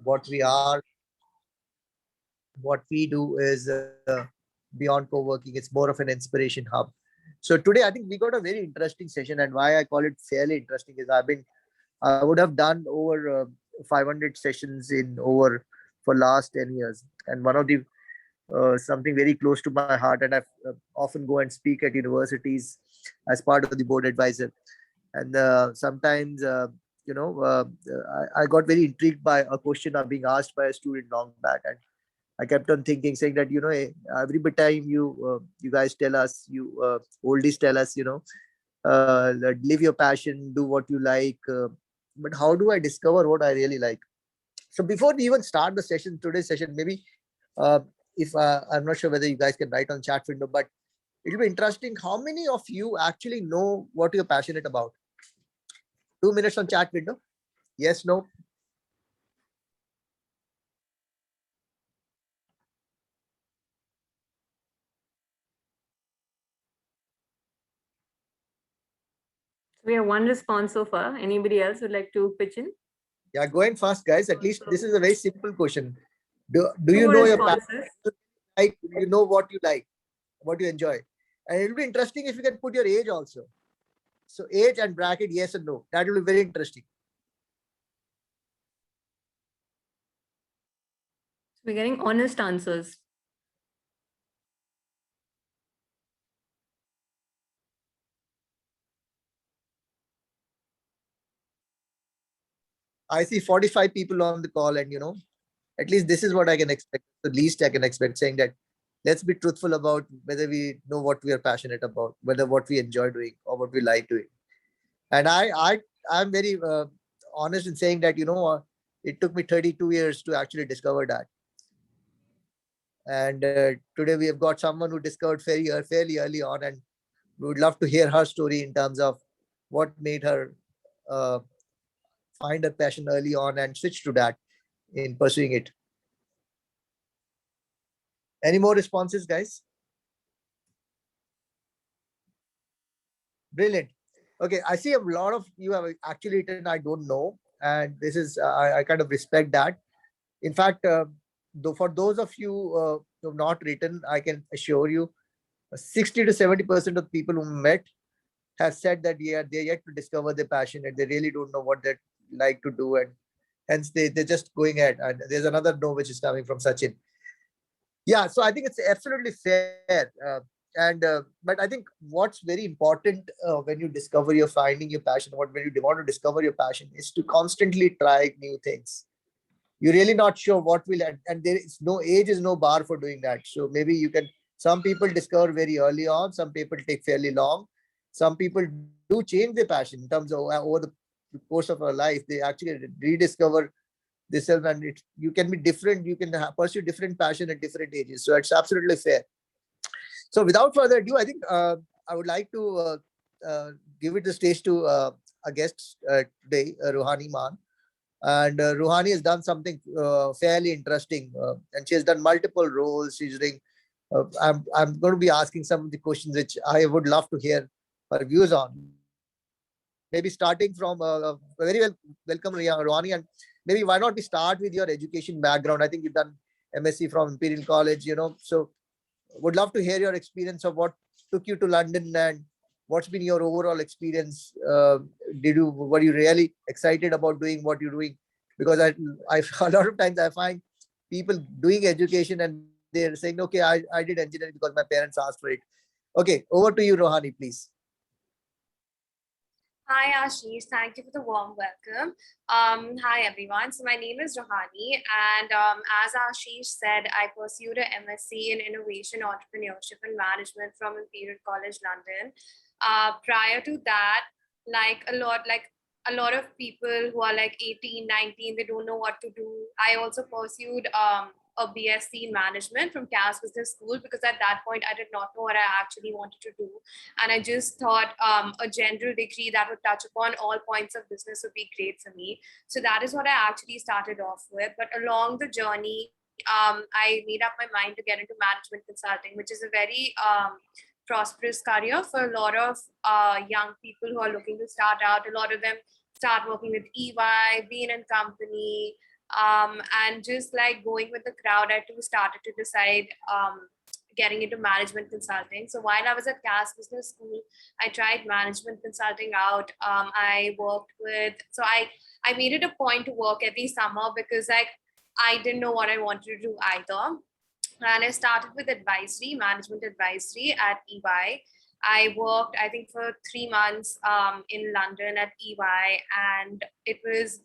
what we are, what we do is beyond co-working. It's more of an inspiration hub. So today, I think we got a very interesting session, and why I call it fairly interesting is I would have done over 500 sessions in over for last 10 years, and one of the something very close to my heart, and I often go and speak at universities as part of the board advisor. And sometimes, I got very intrigued by a question being asked by a student long back, and I kept on thinking, saying that every bit time you guys tell us, you oldies tell us, live your passion, do what you like. But how do I discover what I really like? So before we even start the session, today's session, maybe uh, if I'm not sure whether you guys can write on chat window, but it'll be interesting. How many of you actually know what you're passionate about? 2 minutes on chat window. Yes, no. We have one response so far. Anybody else would like to pitch in? Yeah, going fast, guys. At least this is a very simple question. Do Two you know your passion? responses. Like, you know what you like, what you enjoy? And it'll be interesting if you can put your age also. So age and bracket, yes and no. That will be very interesting. We're getting honest answers. I see 45 people on the call, and at least this is what I can expect. The least I can expect, saying that let's be truthful about whether we know what we are passionate about, whether what we enjoy doing or what we like doing. And I'm very honest in saying that it took me 32 years to actually discover that. And today we have got someone who discovered fairly early on, and we would love to hear her story in terms of what made her uh, find her passion early on and switch to that in pursuing it. Any more responses, guys? Brilliant. Okay, I see a lot of you have actually written I don't know, and this is I kind of respect that. In fact, though for those of you who have not written, I can assure you, 60 to 70% of people who met have said that yeah, they're yet to discover their passion and they really don't know what they like to do, and hence they're just going ahead. And there's another no which is coming from Sachin. Yeah, so I think it's absolutely fair. And but I think what's very important when you discover you're finding your passion, what when you want to discover your passion is to constantly try new things. You're really not sure what will, and there is no age is no bar for doing that. So maybe you can, some people discover very early on, some people take fairly long, some people do change their passion in terms of over the course of our life, they actually rediscover themselves, and you can be different, you can pursue different passion at different ages. So it's absolutely fair. So without further ado, I think I would like to give it the stage to a guest today, Ruhani Mann. And Ruhani has done something fairly interesting, and she has done multiple roles. She's doing. I'm going to be asking some of the questions which I would love to hear her views on. Maybe starting from very well, welcome Ruhani, and maybe why not we start with your education background? I think you've done MSc from Imperial College, so would love to hear your experience of what took you to London and what's been your overall experience. Were you really excited about doing what you're doing? Because I a lot of times I find people doing education and they're saying, okay, I did engineering because my parents asked for it. Okay, over to you, Rohani, please. Hi, Ashish. Thank you for the warm welcome. Hi, everyone. So my name is Ruhani, and as Ashish said, I pursued a MSc in Innovation, Entrepreneurship, and Management from Imperial College, London. Prior to that, like a lot of people who are like 18, 19, they don't know what to do. I also pursued a BSc in management from CAS Business School because at that point I did not know what I actually wanted to do. And I just thought a general degree that would touch upon all points of business would be great for me. So that is what I actually started off with. But along the journey, I made up my mind to get into management consulting, which is a very prosperous career for a lot of young people who are looking to start out. A lot of them start working with EY, Bain and Company, And just like going with the crowd, I too started to decide getting into management consulting. So while I was at Cass Business School, I tried management consulting out. I worked with, so I made it a point to work every summer because like I didn't know what I wanted to do either. And I started with advisory, management advisory at EY. I worked, I think, for 3 months in London at EY, and it was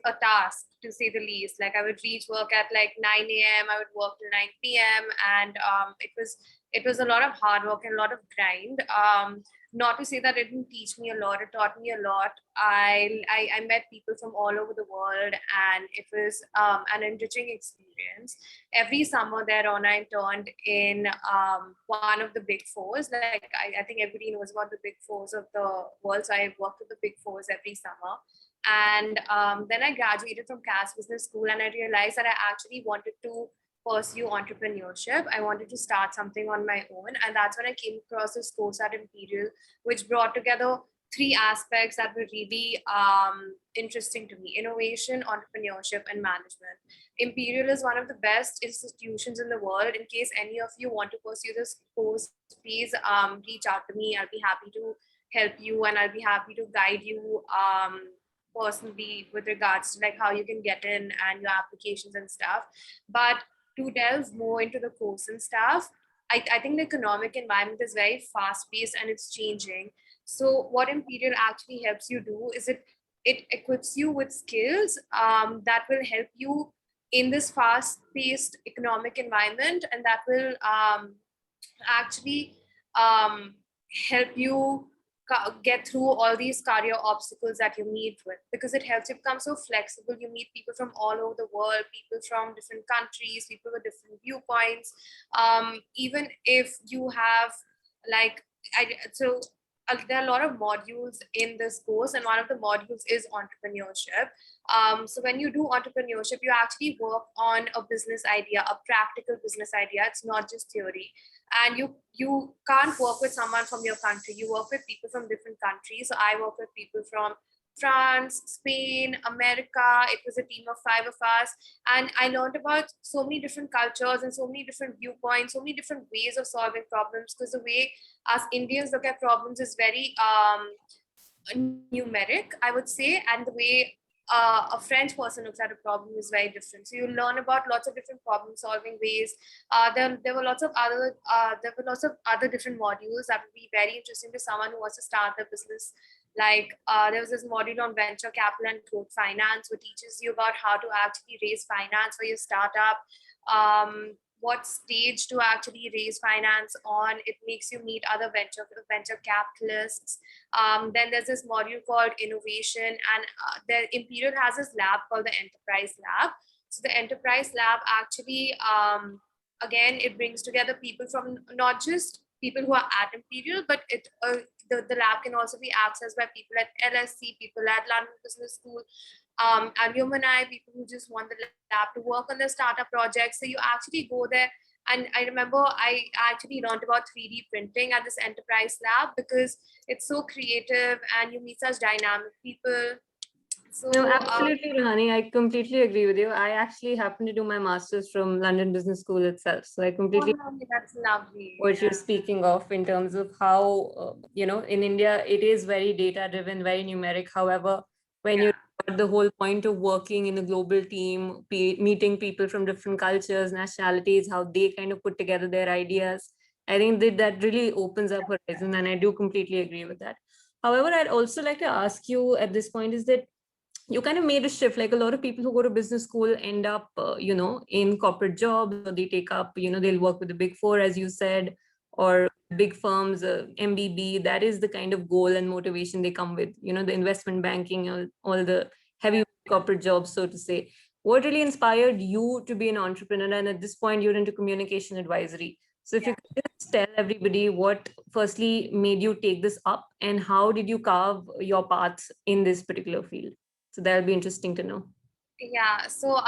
a task to say the least. Like I would reach work at like 9 a.m. I would work till 9 p.m. and it was a lot of hard work and a lot of grind. Not to say that it didn't teach me a lot, it taught me a lot. I met people from all over the world, and it was an enriching experience. Every summer thereon, I interned in one of the big fours. Like I think everybody knows about the big fours of the world. So I worked with the big fours every summer. And then I graduated from Cass Business School, and I realized that I actually wanted to pursue entrepreneurship. I wanted to start something on my own. And that's when I came across this course at Imperial, which brought together three aspects that were really interesting to me: innovation, entrepreneurship, and management. Imperial is one of the best institutions in the world. In case any of you want to pursue this course, please reach out to me. I'll be happy to help you, and I'll be happy to guide you personally with regards to like how you can get in and your applications and stuff. But to delve more into the course and stuff, I think the economic environment is very fast paced and it's changing. So what Imperial actually helps you do is it equips you with skills that will help you in this fast paced economic environment, and that will actually um, help you get through all these career obstacles that you meet with, because it helps you become so flexible. You meet people from all over the world, people from different countries, people with different viewpoints. Even if you have like there are a lot of modules in this course, and one of the modules is entrepreneurship. So when you do entrepreneurship, you actually work on a business idea, a practical business idea. It's not just theory. And you can't work with someone from your country. You work with people from different countries. So I work with people from France, Spain, America. It was a team of 5 of us, and I learned about so many different cultures and so many different viewpoints, so many different ways of solving problems, because the way us Indians look at problems is very numeric, I would say, and the way a French person looks at a problem is very different. So you learn about lots of different problem solving ways. There were lots of other different modules that would be very interesting to someone who wants to start a business. Like there was this module on venture capital and growth finance, which teaches you about how to actually raise finance for your startup. What stage to actually raise finance on. It makes you meet other venture capitalists. Then there's this module called innovation, and the Imperial has this lab called the Enterprise Lab. So the Enterprise Lab actually, again, it brings together people from not just people who are at Imperial, but the lab can also be accessed by people at LSC, people at London Business School, alumni, people who just want the lab to work on their startup projects. So you actually go there. And I remember I actually learned about 3D printing at this enterprise lab, because it's so creative and you meet such dynamic people. So No, absolutely, Ruhani. I completely agree with you. I actually happen to do my master's from London Business School itself. So I completely that's lovely. what you're speaking of in terms of how, in India, it is very data driven, very numeric. However, when you the whole point of working in a global team, meeting people from different cultures, nationalities, how they kind of put together their ideas, I think that really opens up horizon, and I do completely agree with that. However, I'd also like to ask you at this point is that you kind of made a shift. Like a lot of people who go to business school end up, in corporate jobs, or they take up, they'll work with the big four, as you said, or big firms, MBB. That is the kind of goal and motivation they come with, the investment banking, all the heavy corporate jobs, so to say. What really inspired you to be an entrepreneur? And at this point, you're into communication advisory. So if you could just tell everybody what firstly made you take this up, and how did you carve your path in this particular field? So that'll be interesting to know. Yeah. So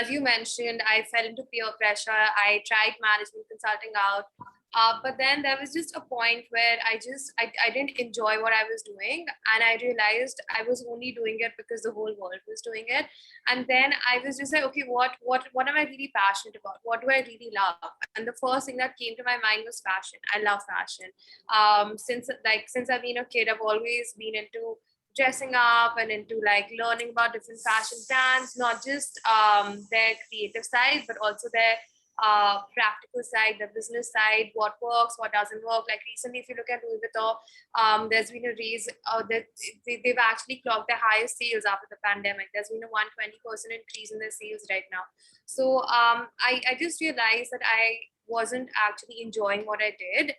as you mentioned, I fell into peer pressure. I tried management consulting out. But then there was just a point where I didn't enjoy what I was doing, and I realized I was only doing it because the whole world was doing it. And then I was just like, okay, what am I really passionate about? What do I really love? And the first thing that came to my mind was fashion. I love fashion. Since I've been a kid, I've always been into dressing up and into like learning about different fashion brands, not just their creative side, but also their practical side, the business side, what works, what doesn't work. Like recently, if you look at Louis Vuitton, there's been a raise that they've actually clocked their highest sales after the pandemic. There's been a 120% increase in their sales right now. So I just realized that I wasn't actually enjoying what I did.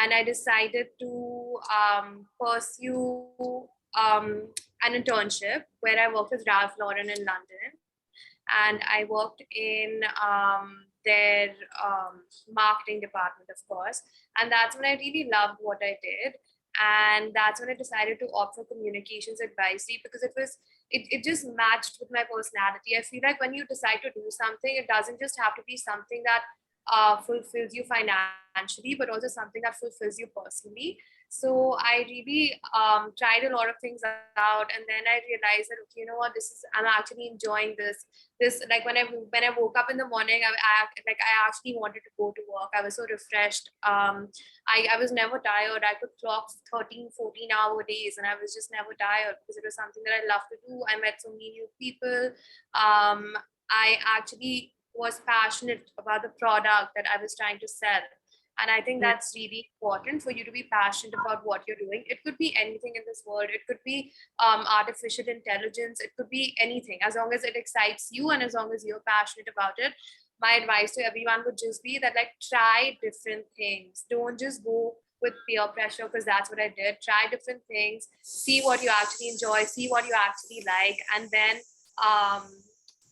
And I decided to pursue an internship where I worked with Ralph Lauren in London, and I worked in their marketing department, of course. And that's when I really loved what I did. And that's when I decided to opt for communications advisory, because it just matched with my personality. I feel like when you decide to do something, it doesn't just have to be something that fulfills you financially, but also something that fulfills you personally. So I really tried a lot of things out, and then I realized that, okay, you know what, I'm actually enjoying this. Like when I woke up in the morning, I actually wanted to go to work. I was so refreshed. I was never tired. I could clock 13-14 hour days, and I was just never tired because it was something that I love to do. I met so many new people. I actually was passionate about the product that I was trying to sell. And I think that's really important, for you to be passionate about what you're doing. It could be anything in this world. It could be artificial intelligence. It could be anything, as long as it excites you and as long as you're passionate about it. My advice to everyone would just be that, like, try different things. Don't just go with peer pressure, because that's what I did. Try different things, see what you actually enjoy, see what you actually like, and then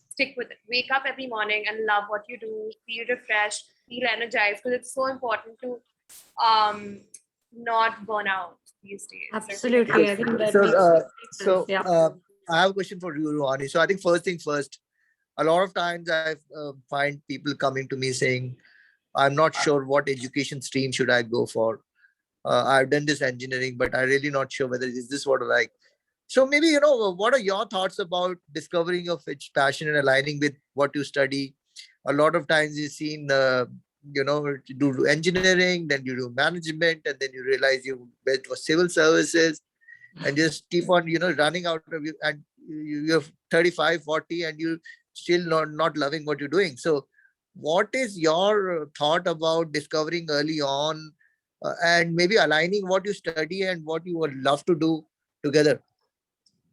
stick with it. Wake up every morning and love what you do. Feel refreshed, feel energized, because it's so important to um, not burn out these days. Absolutely. I think that So, makes perfect sense. Yeah. I have a question for you, Ruhani. So I think first thing first, a lot of times I find people coming to me saying, I'm not sure what education stream should I go for. I've done this engineering, but I'm really not sure whether is this what I like. So maybe, what are your thoughts about discovering of which passion and aligning with what you study? A lot of times you've seen, you do engineering, then you do management, and then you realize you went for civil services and just keep on, running out of you. And you're 35, 40, and you still not loving what you're doing. So what is your thought about discovering early on and maybe aligning what you study and what you would love to do together?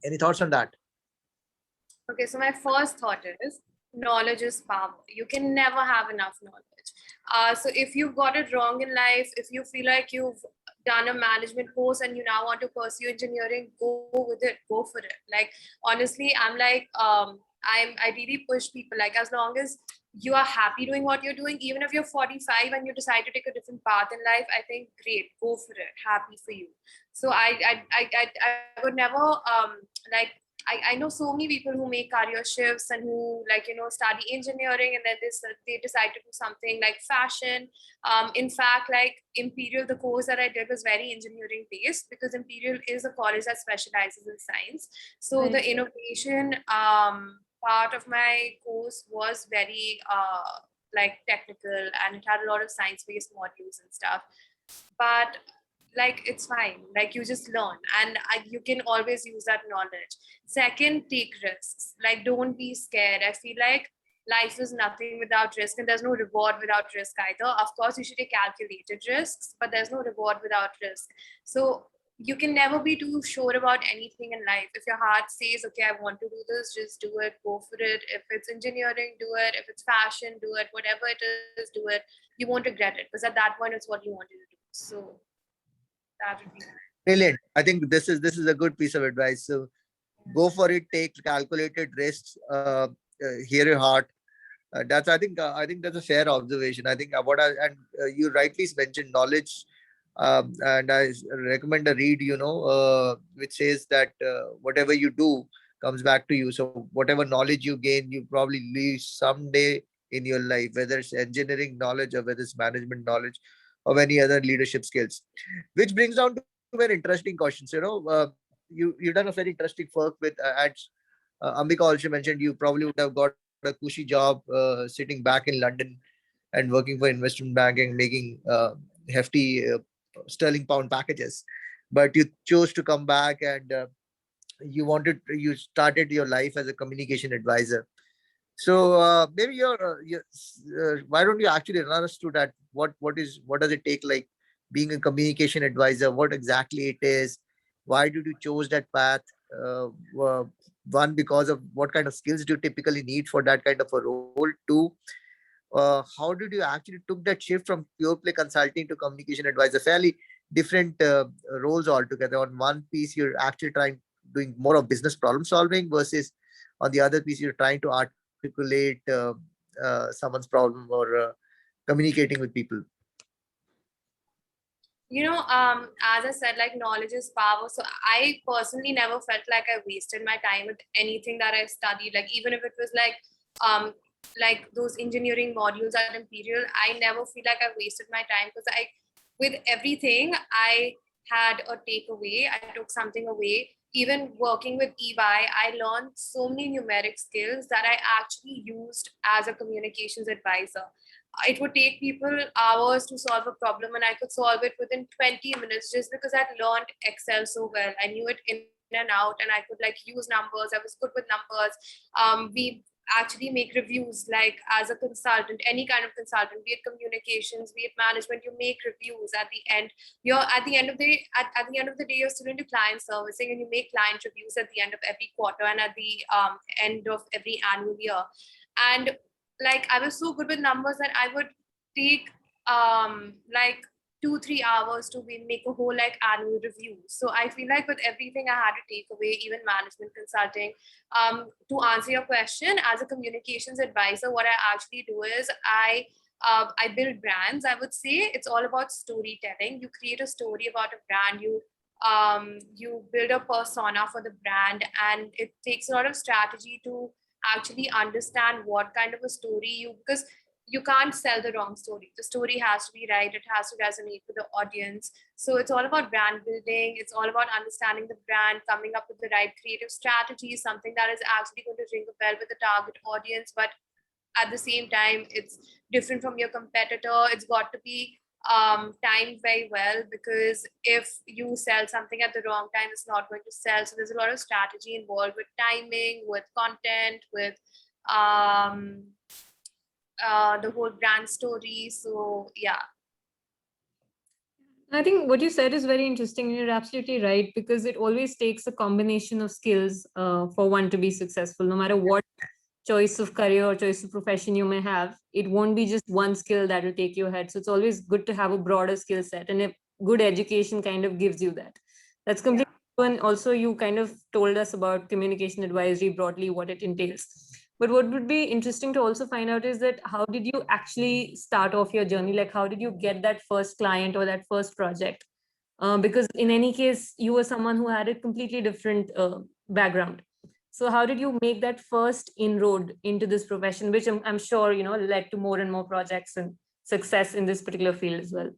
Any thoughts on that? Okay, so my first thought is knowledge is power. You can never have enough knowledge. So if you got it wrong in life, if you feel like you've done a management course and you now want to pursue engineering, go with it, go for it. Like, honestly, I'm like, I really push people, like, as long as you are happy doing what you're doing, even if you're 45 and you decide to take a different path in life, I think great, go for it. Happy for you. So I would never like I know so many people who make career shifts and who, like, study engineering and then they decide to do something like fashion. In fact, like Imperial, the course that I did was very engineering based, because Imperial is a college that specializes in science. So the innovation part of my course was very like technical, and it had a lot of science based modules and stuff. But like, it's fine, like, you just learn, and you can always use that knowledge. Second, take risks. Like, don't be scared. I feel like life is nothing without risk, and there's no reward without risk either. Of course, you should take calculated risks, but there's no reward without risk. So you can never be too sure about anything in life. If your heart says, okay, I want to do this, just do it, go for it. If it's engineering, do it. If it's fashion, do it. Whatever it is, do it. You won't regret it, because at that point it's what you wanted to do. So that would be Brilliant. I think this is a good piece of advice. So go for it. Take calculated risks. Hear your heart. I think that's a fair observation. I think you rightly mentioned knowledge, and recommend a read. Which says that whatever you do comes back to you. So whatever knowledge you gain, you probably leave someday in your life, whether it's engineering knowledge or whether it's management knowledge. of any other leadership skills. Which brings down to very interesting questions. You've done a very interesting work with ads. Ambika also mentioned you probably would have got a cushy job sitting back in London and working for investment banking, making hefty sterling pound packages. But you chose to come back and you started your life as a communication advisor. So maybe why don't you actually run us through that? What does it take, like being a communication advisor? What exactly it is? Why did you chose that path? Uh, uh, One, because of what kind of skills do you typically need for that kind of a role? Two, how did you actually took that shift from pure play consulting to communication advisor? Fairly different roles altogether. On one piece, you're actually trying doing more of business problem solving, versus on the other piece, you're trying to articulate someone's problem or communicating with people. As I said, like knowledge is power. So I personally never felt like I wasted my time with anything that I studied. Like even if it was like those engineering modules at Imperial, I never feel like I wasted my time, because with everything, I had a takeaway. I took something away. Even working with EY, I learned so many numeric skills that I actually used as a communications advisor. It would take people hours to solve a problem, and I could solve it within 20 minutes, just because I'd learned Excel so well. I knew it in and out, and I could like use numbers. I was good with numbers. We actually make reviews, like as a consultant, any kind of consultant, be it communications, be it management, you make reviews at the end. You're at the end of the day, you're still into client servicing, and you make client reviews at the end of every quarter and at the end of every annual year. And like I was so good with numbers that I would take like 2-3 hours to make a whole like annual review. So I feel like with everything I had to take away, even management consulting. To answer your question, as a communications advisor, what I actually do is I build brands. I would say it's all about storytelling. You create a story about a brand. You build a persona for the brand, and it takes a lot of strategy to actually understand what kind of a story because you can't sell the wrong story. The story has to be right. It has to resonate with the audience. So it's all about brand building. It's all about understanding the brand, coming up with the right creative strategy, something that is actually going to ring a bell with the target audience, but at the same time, it's different from your competitor. It's got to be timed very well, because if you sell something at the wrong time, it's not going to sell. So there's a lot of strategy involved with timing, with content, with um, the whole brand story. So yeah. I think what you said is very interesting. You're absolutely right, because it always takes a combination of skills for one to be successful. No matter what choice of career or choice of profession you may have, it won't be just one skill that will take you ahead. So it's always good to have a broader skill set, and if good education kind of gives you that. That's completely true. And also you kind of told us about communication advisory broadly, what it entails. But what would be interesting to also find out is that how did you actually start off your journey? Like how did you get that first client or that first project? Because in any case, you were someone who had a completely different background. So how did you make that first inroad into this profession, which I'm sure, led to more and more projects and success in this particular field as well?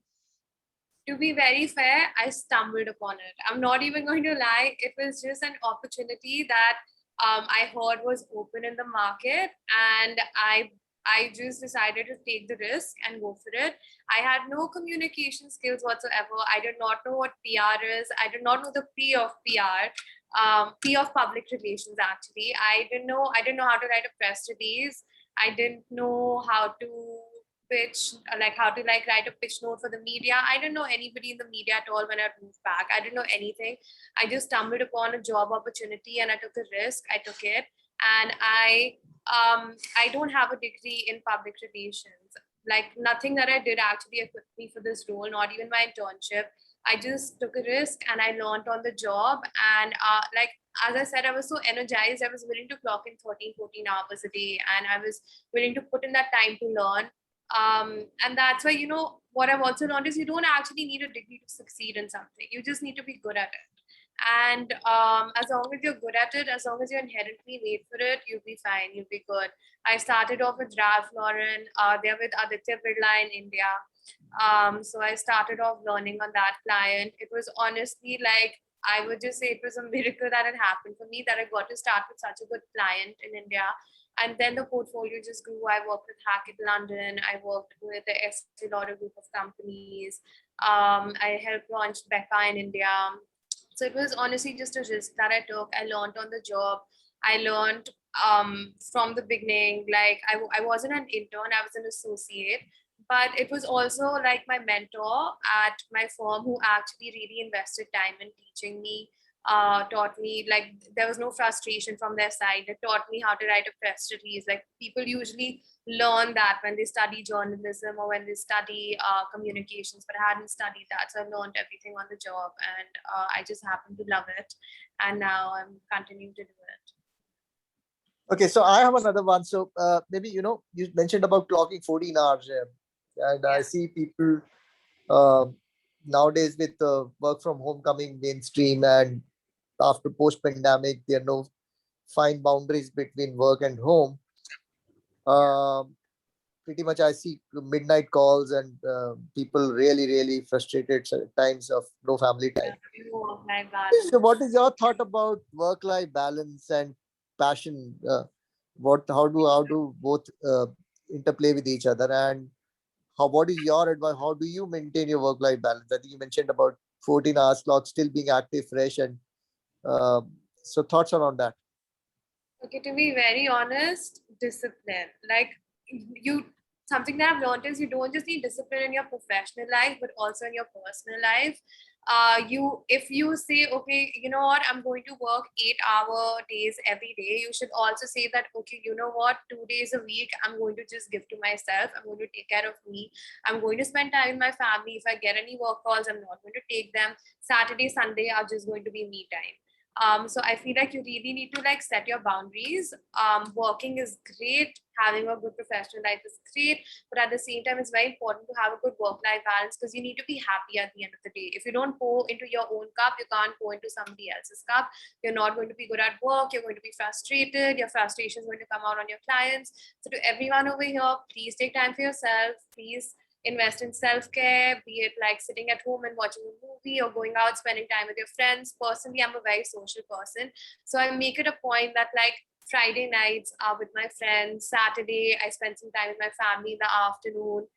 To be very fair, I stumbled upon it. I'm not even going to lie. It was just an opportunity that I heard was open in the market, and I just decided to take the risk and go for it. I had no communication skills whatsoever. I did not know what PR is. I did not know the P of PR, P of public relations. Actually, I didn't know. I didn't know how to write a press release. I didn't know how to pitch, like how to like write a pitch note for the media. I didn't know anybody in the media at all when I moved back. I didn't know anything. I just stumbled upon a job opportunity and I took a risk. I took it, and I don't have a degree in public relations. Like nothing that I did actually equipped me for this role, not even my internship. I just took a risk and I learned on the job. And like as I said, I was so energized. I was willing to clock in 13-14 hours a day, and I was willing to put in that time to learn. And that's why, what I've also learned is you don't actually need a degree to succeed in something. You just need to be good at it. And as long as you're good at it, as long as you're inherently made for it, you'll be fine, you'll be good. I started off with Ralph Lauren. They're with Aditya Birla in India. So I started off learning on that client. It was honestly like, I would just say it was a miracle that had happened for me, that I got to start with such a good client in India. And then the portfolio just grew. I worked with Hackett London. I worked with the Estee Lauder group of companies. I helped launch Becca in India. So it was honestly just a risk that I took. I learned on the job. I learned from the beginning. Like I wasn't an intern, I was an associate. But it was also like my mentor at my firm who actually really invested time in teaching me, taught me, like there was no frustration from their side. They taught me how to write a press release. Like people usually learn that when they study journalism or when they study communications, but I hadn't studied that. So I learned everything on the job, and I just happened to love it. And now I'm continuing to do it. Okay, so I have another one. So maybe, you mentioned about clocking 14 hours, and I Yeah. see people uh, nowadays with work from home coming mainstream, and after post-pandemic, there are no fine boundaries between work and home. Um, Pretty much I see midnight calls, and people really, really frustrated at times of no family time. Work-life So balance. what is your thought about work-life balance and passion? How do both interplay with each other? And what is your advice? How do you maintain your work-life balance? I think you mentioned about 14 hours clock still being active, fresh, and so thoughts around that. Okay, to be very honest, discipline. Like you, something that I've learned is you don't just need discipline in your professional life, but also in your personal life. If you say, okay, you know what, I'm going to work 8-hour days every day, you should also say that, okay, you know what, 2 days a week, I'm going to just give to myself. I'm going to take care of me. I'm going to spend time with my family. If I get any work calls, I'm not going to take them. Saturday, Sunday are just going to be me time. So I feel like you really need to like set your boundaries. Working is great, having a good professional life is great, but at the same time it's very important to have a good work-life balance, because you need to be happy at the end of the day. If you don't pour into your own cup, you can't pour into somebody else's cup. You're not going to be good at work, you're going to be frustrated, your frustration is going to come out on your clients. So to everyone over here, please take time for yourself. Please invest in self-care, be it like sitting at home and watching a movie or going out spending time with your friends. Personally, I'm a very social person, so I make it a point that like Friday nights are with my friends, Saturday I spend some time with my family in the afternoon.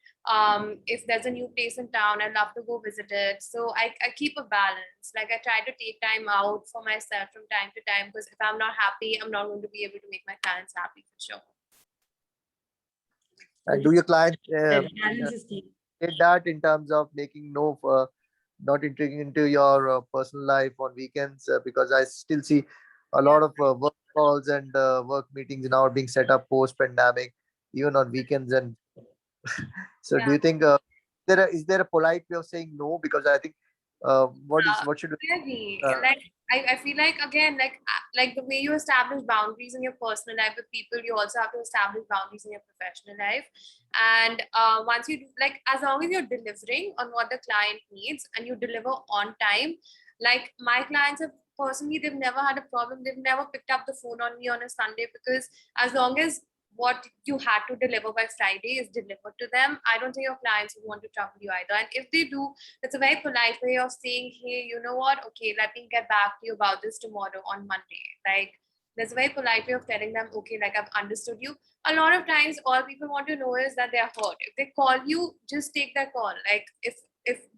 If there's a new place in town, I love to go visit it. So I keep a balance. Like I try to take time out for myself from time to time, because if I'm not happy, I'm not going to be able to make my clients happy for sure. And do your clients Balance is key. did that in terms of making no not entering into your personal life on weekends? Because I still see a lot of work calls and work meetings now are being set up post pandemic, even on weekends. And so do Yeah. you think is there a polite way of saying no? Because I think what should Very. uh, Like I feel like again, like the way you establish boundaries in your personal life with people, you also have to establish boundaries in your professional life. And once you do, like as long as you're delivering on what the client needs and you deliver on time, like my clients have personally, they've never had a problem. They've never picked up the phone on me on a Sunday, because as long as what you had to deliver by Friday is delivered to them, I don't think your clients would want to trouble you either. And if they do, it's a very polite way of saying, hey, you know what? Okay, let me get back to you about this tomorrow on Monday. Like, there's a very polite way of telling them, okay, like I've understood you. A lot of times, all people want to know is that they're hurt. If they call you, just take their call. Like, if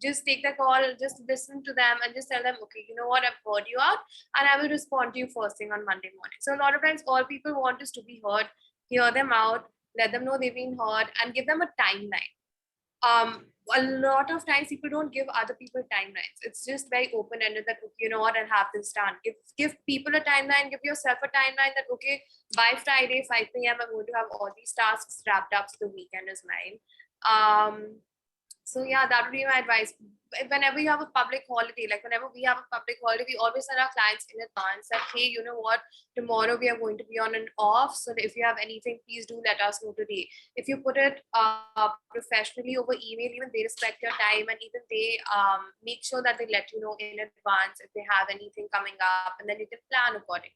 just take the call, just listen to them and just tell them, okay, you know what, I've heard you out and I will respond to you first thing on Monday morning. So a lot of times, all people want is to be heard, hear them out, let them know they've been heard, and give them a timeline. A lot of times people don't give other people timelines. It's just very open-ended that, okay, you know what, I'll have this done. Give people a timeline, give yourself a timeline that, okay, by Friday 5 p.m. I'm going to have all these tasks wrapped up, so the weekend is mine. So yeah, that would be my advice. Whenever you have a public holiday, like whenever we have a public holiday, we always tell our clients in advance that, hey, you know what, tomorrow we are going to be on an off. So if you have anything, please do let us know today. If you put it professionally over email, even they respect your time, and even they make sure that they let you know in advance if they have anything coming up, and then you can plan accordingly.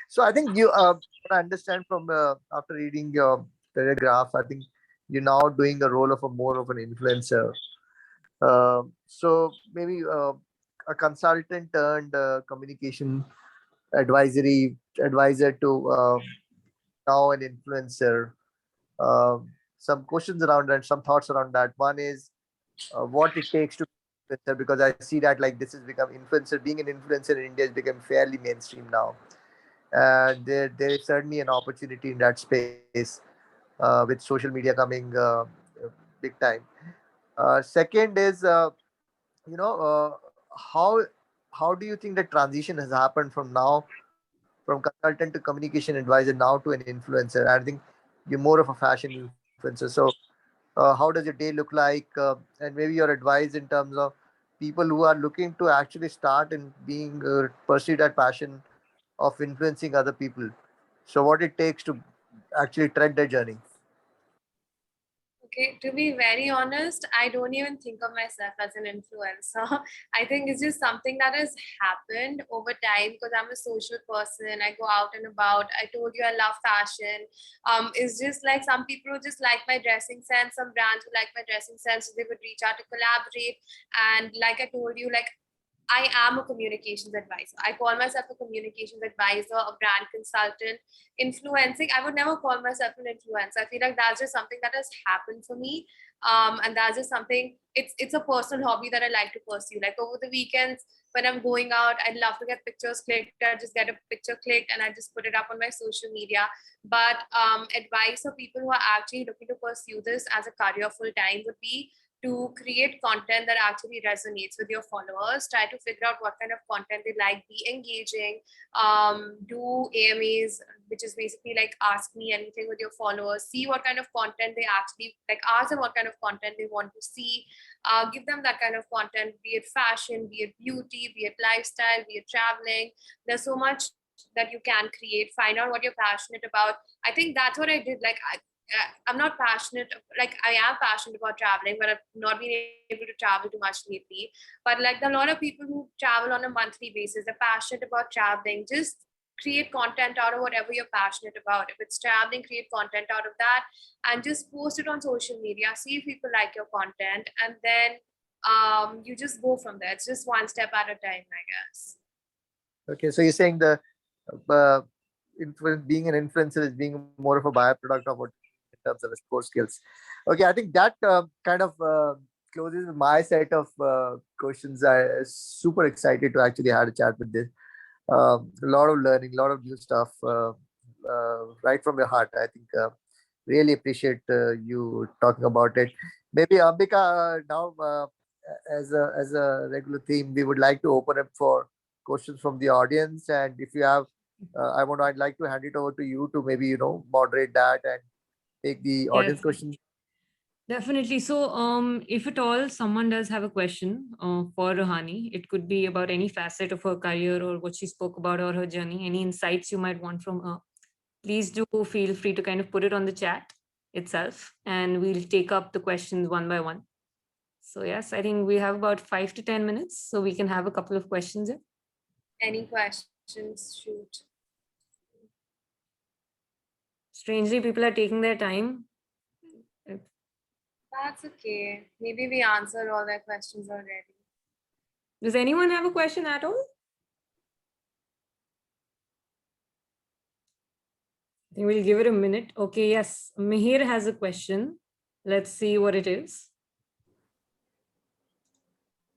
So I think what I understand from after reading your career graph, I think you're now doing the role of a more of an influencer. So maybe a consultant turned communication advisory advisor to now an influencer. Some questions around that, some thoughts around that. One is what it takes to be influencer, because I see that like this has become influencer. Being an influencer in India has become fairly mainstream now, and there is certainly an opportunity in that space with social media coming big time. Second is how do you think the transition has happened from now, from consultant to communication advisor, now to an influencer? I think you're more of a fashion influencer. So how does your day look like, and maybe your advice in terms of people who are looking to actually start and being pursue that passion of influencing other people, so what it takes to actually tread that journey? Okay, to be very honest, I don't even think of myself as an influencer. I think it's just something that has happened over time because I'm a social person. I go out and about. I told you I love fashion. It's just like some people who just like my dressing sense, some brands who like my dressing sense, so they would reach out to collaborate. And like I told you, like I am a communications advisor. I call myself a communications advisor, a brand consultant. Influencing, I would never call myself an influencer. I feel like that's just something that has happened for me. And that's just something, it's a personal hobby that I like to pursue. Like over the weekends, when I'm going out, I'd love to get pictures clicked. I just get a picture clicked and I just put it up on my social media. But advice for people who are actually looking to pursue this as a career full time would be to create content that actually resonates with your followers. Try to figure out what kind of content they like, be engaging, do AMAs, which is basically like ask me anything with your followers, see what kind of content they actually like, ask them what kind of content they want to see, give them that kind of content, be it fashion, be it beauty, be it lifestyle, be it traveling. There's so much that you can create. Find out what you're passionate about. I think that's what I did. I'm not passionate, like I am passionate about traveling, but I've not been able to travel too much lately. But like there are a lot of people who travel on a monthly basis, they're passionate about traveling. Just create content out of whatever you're passionate about. If it's traveling, create content out of that and just post it on social media. See if people like your content, and then you just go from there. It's just one step at a time, I guess. Okay, so you're saying the uh, being an influencer is being more of a byproduct of what in terms of his core skills. Okay, I think that kind of closes my set of questions. I super excited to actually have a chat with this. A lot of learning, a lot of new stuff, right from your heart. I think really appreciate you talking about it. Maybe Ambika, now as a regular theme, we would like to open up for questions from the audience, and if you have, I'd like to hand it over to you to maybe moderate that and take the audience Yes, questions. definitely. So, if at all someone does have a question for Ruhani, it could be about any facet of her career or what she spoke about or her journey, any insights you might want from her, please do feel free to kind of put it on the chat itself, and we'll take up the questions one by one. So, yes, I think we have about 5 to 10 minutes, so we can have a couple of questions here. Any questions? Shoot. Strangely, people are taking their time. That's okay. Maybe we answered all their questions already. Does anyone have a question at all? I think we'll give it a minute. Okay, yes, Mihir has a question. Let's see what it is.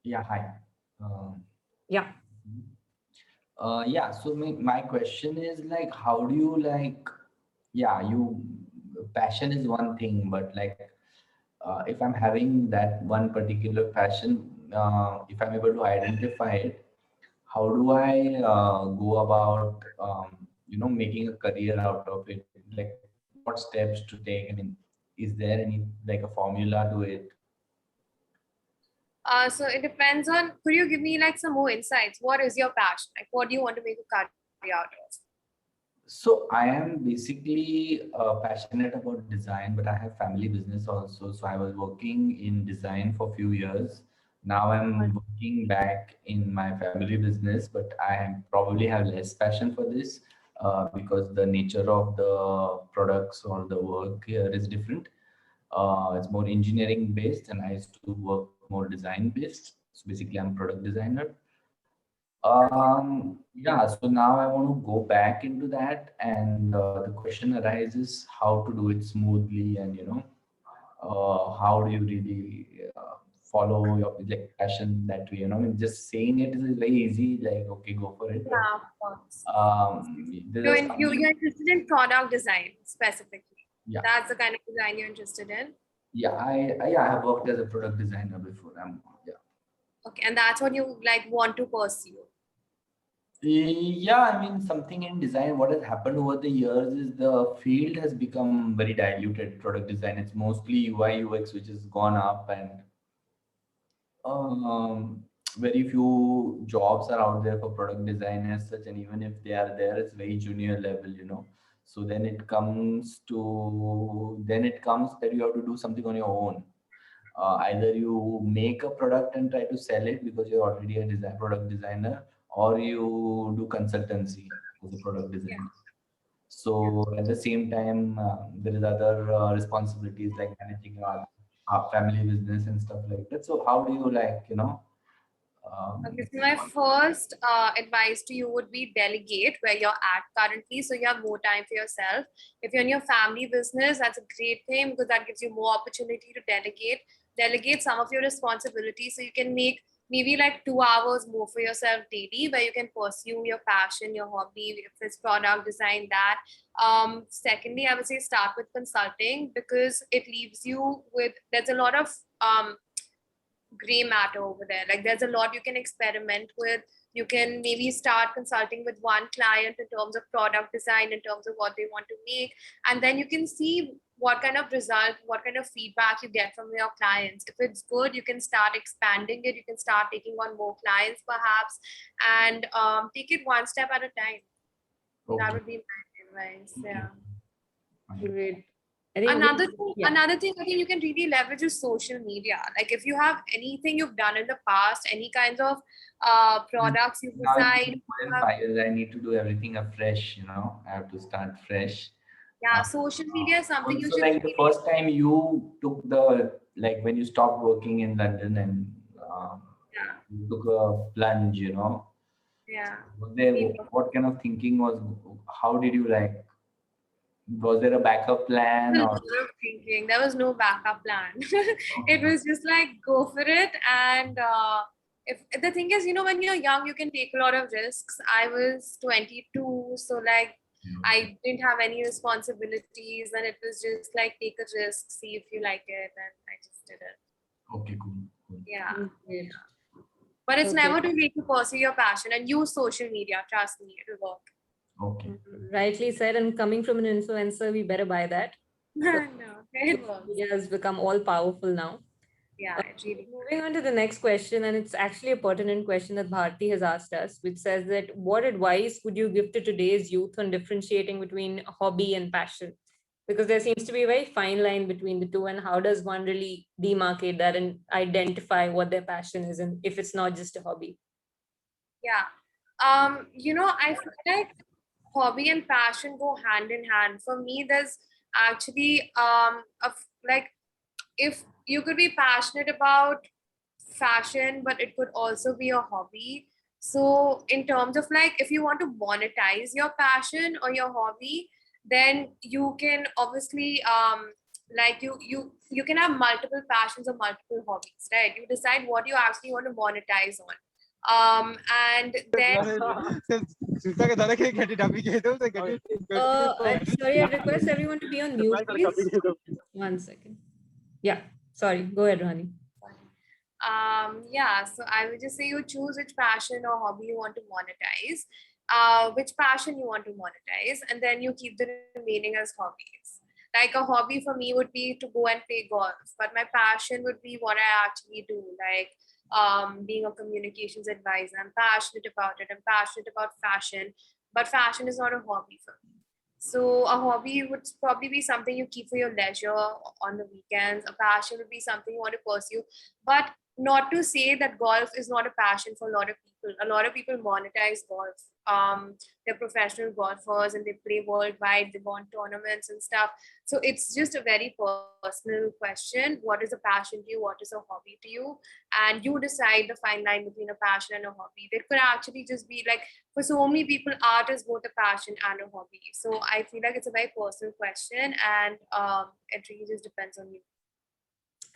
Yeah, hi. Um, Yeah. yeah, so my question is like, how do you like, yeah, passion is one thing, but like, if I'm having that one particular passion, if I'm able to identify it, how do I go about, making a career out of it? Like, what steps to take? I mean, is there any like a formula to it? So it depends on, could you give me like some more insights? What is your passion? Like, what do you want to make a career out of? So I am basically passionate about design, but I have family business also. So I was working in design for a few years. Now I'm working back in my family business, but probably have less passion for this because the nature of the products or the work here is different. It's more engineering based, and I used to work more design based. So basically, I'm a product designer. Yeah, so now I want to go back into that, and the question arises how to do it smoothly, and how do you really follow your like passion that way? I mean, just saying it is very easy, like okay, go for it, but Yeah, of course. there are some, You're interested in product design specifically. yeah, That's the kind of design you're interested in. yeah, yeah, I have worked as a product designer before. Yeah. Okay, and that's what you like want to pursue. Yeah, I mean, something in design, what has happened over the years is the field has become very diluted. Product design, it's mostly UI, UX, which has gone up, and um, very few jobs are out there for product design as such. And even if they are there, it's very junior level. So then it comes that you have to do something on your own. Either you make a product and try to sell it because you're already a product designer, or you do consultancy as a product Yeah. designer. So at the same time, there is other responsibilities like managing your family business and stuff like that. So how do you Okay, so my first advice to you would be delegate where you're at currently, so you have more time for yourself. If you're in your family business, that's a great thing because that gives you more opportunity to delegate some of your responsibilities, so you can make maybe like 2 hours more for yourself daily, where you can pursue your passion, your hobby, if it's product design, that. Secondly, I would say start with consulting because it leaves you with, there's a lot of gray matter over there. Like there's a lot you can experiment with. You can maybe start consulting with one client in terms of product design, in terms of what they want to make, and then you can see what kind of result, what kind of feedback you get from your clients. If it's good, you can start expanding it. You can start taking on more clients perhaps, and take it one step at a time. That okay, would be my advice. Yeah. fine. Great. I think Another thing I think you can really leverage is social media. Like if you have anything you've done in the past, any kinds of products you Now it's decide, been more than 5 years. I need to do everything afresh. I have to start fresh. yeah, social media is something you Also, should like the really, first time you took like when you stopped working in London and yeah, you took a plunge. yeah. Was there, Be- what kind of thinking was, how did you like, was there a backup plan A lot or? of thinking. There was no backup plan. It was just like go for it. And if the thing is, when you're young, you can take a lot of risks. I was 22, so like I didn't have any responsibilities, and it was just like take a risk, see if you like it, and I just did it. Okay, cool, cool. Yeah. great. But it's Okay. never too late to pursue your passion and use social media. Trust me, it'll work. Okay. Rightly said, and coming from an influencer, we better buy that. No, it works. Media has become all powerful now. Yeah, it really. Moving on to the next question, and it's actually a pertinent question that Bharti has asked us, which says that what advice would you give to today's youth on differentiating between hobby and passion? Because there seems to be a very fine line between the two, and how does one really demarcate that and identify what their passion is, and if it's not just a hobby? Yeah. I feel like hobby and passion go hand in hand. For me, there's actually like if you could be passionate about fashion, but it could also be a hobby. So in terms of like if you want to monetize your passion or your hobby, then you can obviously like you can have multiple passions or multiple hobbies, right? You decide what you actually want to monetize on. And then Sorry, I request everyone to be on mute, please. 1 second. Yeah, sorry. Go ahead, Ruhani. so I would just say you choose which passion or hobby you want to monetize, which passion you want to monetize, and then you keep the remaining as hobbies. Like a hobby for me would be to go and play golf, but my passion would be what I actually do, like being a communications advisor. I'm passionate about it. I'm passionate about fashion, but fashion is not a hobby for me. So a hobby would probably be something you keep for your leisure on the weekends. A passion would be something you want to pursue, but not to say that golf is not a passion for a lot of people. A lot of people monetize golf. They're professional golfers and they play worldwide. They go on tournaments and stuff. So it's just a very personal question. What is a passion to you? What is a hobby to you? And you decide the fine line between a passion and a hobby. There could actually just be like, for so many people, art is both a passion and a hobby. So I feel like it's a very personal question, and it really just depends on you.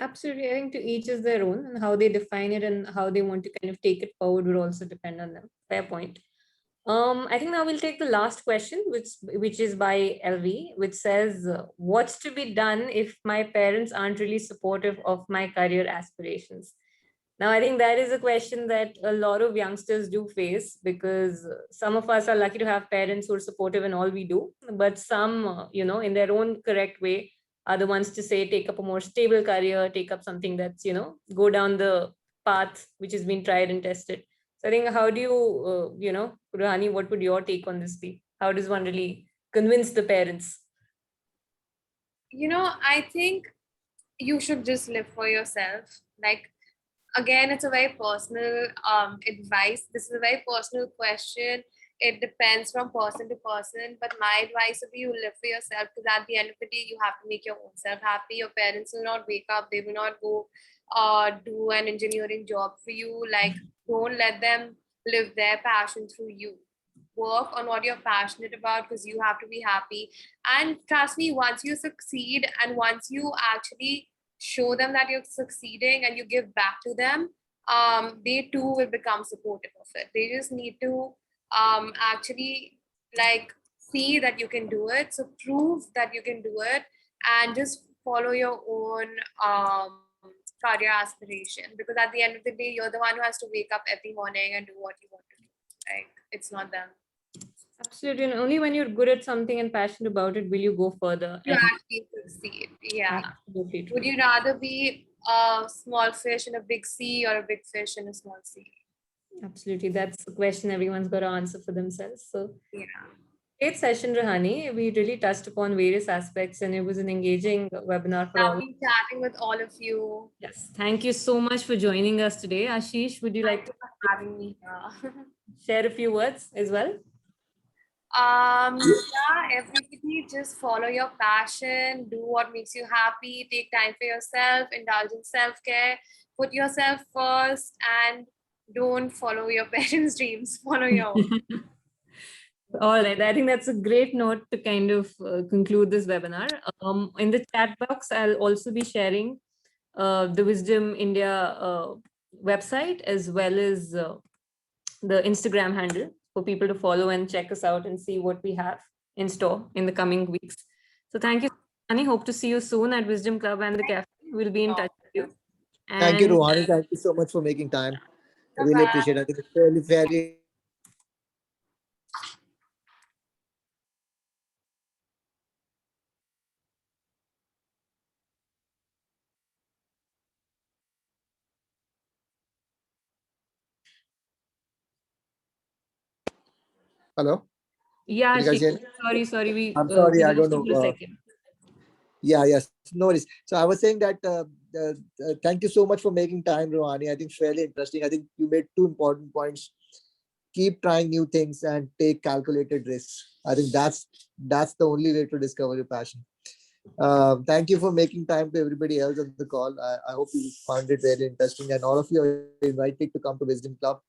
Absolutely. I think to each is their own, and how they define it and how they want to kind of take it forward would also depend on them. Fair point. I think now we'll take the last question, which is by LV, which says, "What's to be done if my parents aren't really supportive of my career aspirations?" Now, I think that is a question that a lot of youngsters do face, because some of us are lucky to have parents who are supportive in all we do, but some, in their own correct way, are the ones to say, take up a more stable career, take up something that's, go down the path which has been tried and tested. So I think, how do you, Ruhani, what would your take on this be? How does one really convince the parents? I think you should just live for yourself. Like, again, it's a very personal advice. This is a very personal question. It depends from person to person, but my advice would be you live for yourself, because at the end of the day, you have to make your own self happy. Your parents will not wake up, they will not go do an engineering job for you. Like, don't let them live their passion through you. Work on what you're passionate about, because you have to be happy. And trust me, once you succeed and once you actually show them that you're succeeding and you give back to them, they too will become supportive of it. They just need to actually like see that you can do it. So prove that you can do it, and just follow your own career aspiration, because at the end of the day, you're the one who has to wake up every morning and do what you want to do. Like, it's not them. Absolutely. And only when you're good at something and passionate about it will you go further. You And actually succeed. Yeah. absolutely true. Would you rather be a small fish in a big sea or a big fish in a small sea? Absolutely. That's the question everyone's got to answer for themselves. So, Yeah. great session, Ruhani. We really touched upon various aspects and it was an engaging webinar for all. Lovely chatting with all of you. Yes. Thank you so much for joining us today. Ashish, would you like Thank to you for having me here. share a few words as well? Yeah, everybody just follow your passion, do what makes you happy, take time for yourself, indulge in self-care, put yourself first, and don't follow your parents' dreams, follow your own. All right. I think that's a great note to kind of conclude this webinar. In the chat box, I'll also be sharing the Wisdom India website, as well as the Instagram handle for people to follow and check us out and see what we have in store in the coming weeks. So thank you, Annie. Hope to see you soon at Wisdom Club and the cafe. We'll be in touch with you. Thank you, And Ruhani. Thank you so much for making time. I really Bye-bye. appreciate it. I think it's really very hello. yeah, Can you guys hear me? sorry, I'm we sorry, I lost don't you know. for a second. Yeah, yes, no worries. So I was saying that thank you so much for making time, Ruhani. I think it's fairly interesting. I think you made two important points. Keep trying new things and take calculated risks. I think that's the only way to discover your passion. Thank you for making time to everybody else on the call. I hope you found it very interesting, and all of you are invited to come to Wisdom Club.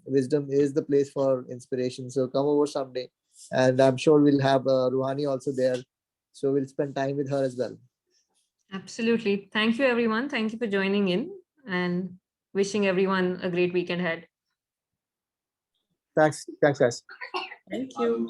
Wisdom is the place for inspiration. So come over someday, and I'm sure we'll have Ruhani also there. So we'll spend time with her as well. Absolutely. Thank you, everyone. Thank you for joining in and wishing everyone a great weekend ahead. Thanks, guys. Thank you.